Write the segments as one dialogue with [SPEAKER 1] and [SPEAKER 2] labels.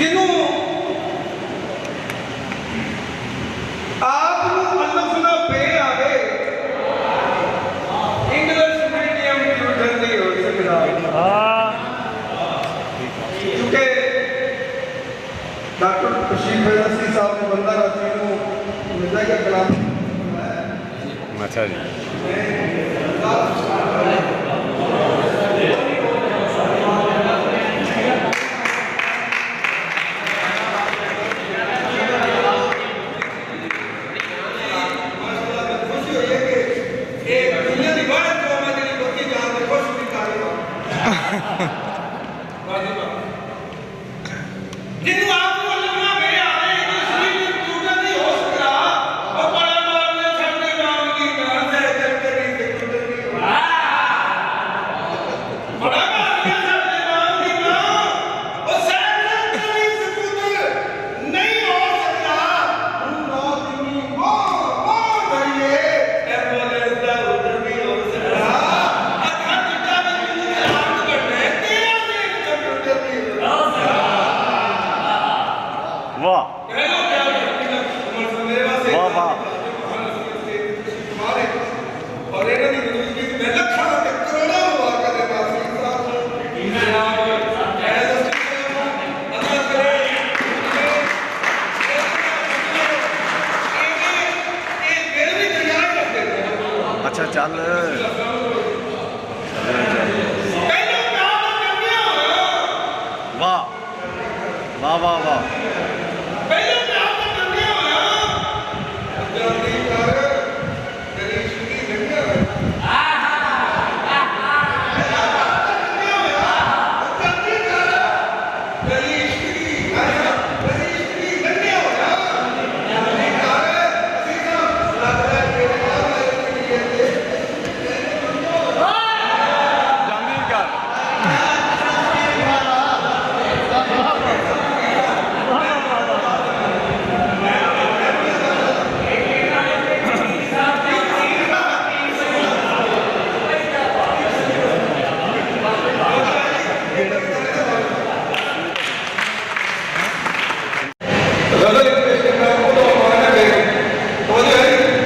[SPEAKER 1] ਜਿਹਨੂੰ ਆਪ ਨੂੰ ਅਲਫ ਨਾ ਪੇ ਆਵੇ ਇੰਗਲਿਸ਼ ਮੀਡੀਅਮ ਟਿਊਟਰ ਨਹੀਂ ਹੋ ਸਕਦਾ। ਕਿਉਂਕਿ ਡਾਕਟਰ ਬਸ਼ੀਰ ਫੈਜ਼ੀ ਸਾਹਿਬ ਨੇ ਬੰਦਾ ਰਾਜੀ ਨੂੰ ਮਿਲਦਾ ਕਿ ਕਲਾਮ
[SPEAKER 2] ਅੱਛਾ ਜੀ।
[SPEAKER 1] ਜਿਹਨੂੰ ਆਪ ਨੂੰ ਲੱਗਣਾ ਵੇ ਆਵੇ ਇੰਗਲਿਸ਼ ਮੀਡੀਅਮ ਟਿਊਟਰ ਨਹੀਂ ਹੋ ਸਕਦਾ। ਉਹ ਬੜਾ ਮਾਰਨੇ ਛੱਡਦੇ ਨਾਮ ਦੀ ਨਾਂ ਦੇ ਚੱਕਰ ਨਹੀਂ ਤੇ ਟਿਊਟਰ ਨਹੀਂ ਬੜਾ ਮਾਰਨੇ ਛੱਡਦੇ ਨਾਮ ਦੀ ਨਾਂ ਉਹ ਸੈਕਟਰੀ ਸਕੂਟਰ ਨਹੀਂ ਹੋ ਸਕਦਾ। ਹੁਣ ਨੌ ਦਿਨੀ ਬਹੁਤ ਬੜੀਏ ਐਂਬੂਲੈਂਸ ਦਾ ਉਧਰ ਵੀ ਹੋ ਸਕਦਾ। ਅੱਖਾਂ ਚਿੱਟਾ ਵੀ ਤੂੰ ਚਲਾਉਣ ਕੱਢੇ ਤੇਰਾ ਵੀ ਕੰਪਿਊਟਰ ਨਹੀਂ ਹੋ ਸਕਦਾ।
[SPEAKER 2] ਵਾਹ ਵਾਹ ਵਾਹ। और ਇਹਨਾਂ ਦੀ ਜ਼ਿੰਦਗੀ ਵਿੱਚ ਮੈਂ ਲੱਖਾਂ ਤੇ ਕਰੋੜਾਂ ਵਾਰ ਕਦੇ ਵਾਸੀ ਸਾਹਿਬ ਨੂੰ ਜਨਾਬ ਐਜ਼ ਅ ਅੱਲਾਹ ਕਰੇ ਇਹ ਮੇਰੇ ਵੀ ਤਿਆਰ ਕਰਦੇ ਨੇ। ਅੱਛਾ ਚੱਲ
[SPEAKER 1] ਪਹਿਲਾਂ ਕੰਮ ਕਰਨਿਆ
[SPEAKER 2] ਵਾਹ ਵਾਹ ਵਾਹ ਵਾਹ।
[SPEAKER 1] ਪਹਿਲਾਂ ਕੰਮ ਕਰਨਿਆ ਜਲਦੀ ਕਰ ਤੇਰੀ ਛੁੱਟੀ ਲੰਘਿਆ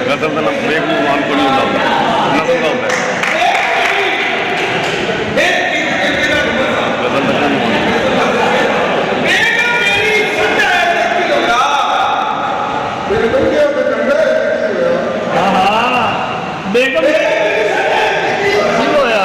[SPEAKER 2] ਨਸਲ ਦਾ ਨਾਮ ਬੇਗ ਨੂੰ ਮਾਨ ਕੋ ਨਹੀਂ ਹੁੰਦਾ ਨਸਲ ਦਾ ਹੁੰਦਾ ਨਸਲ ਦਾ ਨਹੀਂ
[SPEAKER 3] ਬੇਗਮ ਕੀ ਹੋਇਆ?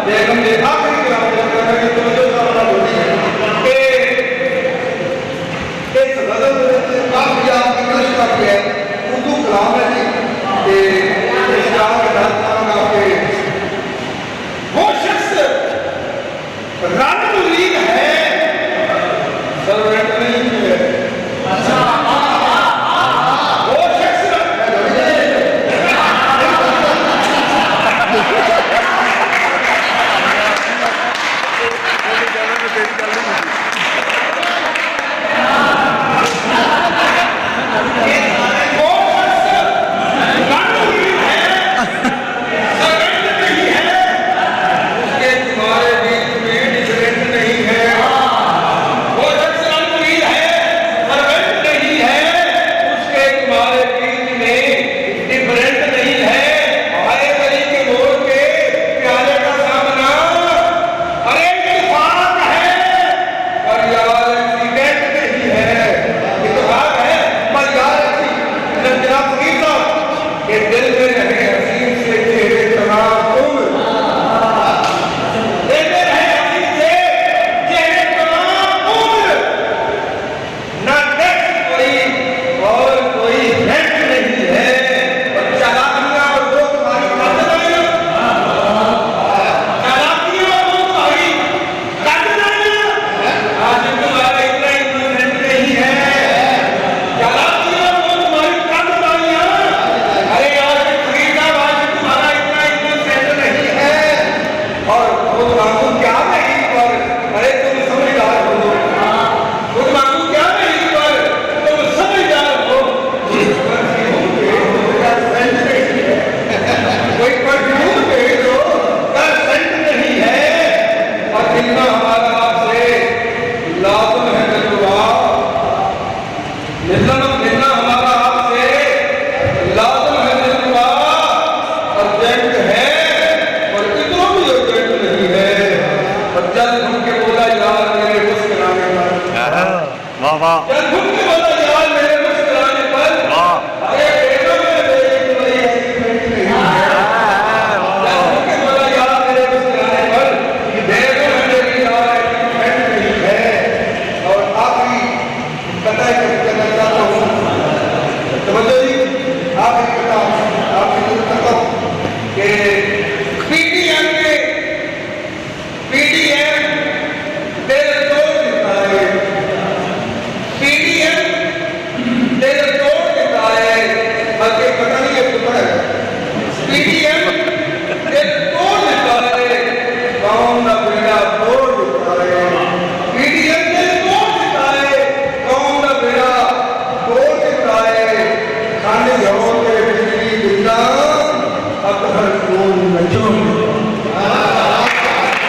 [SPEAKER 1] बेगम देखा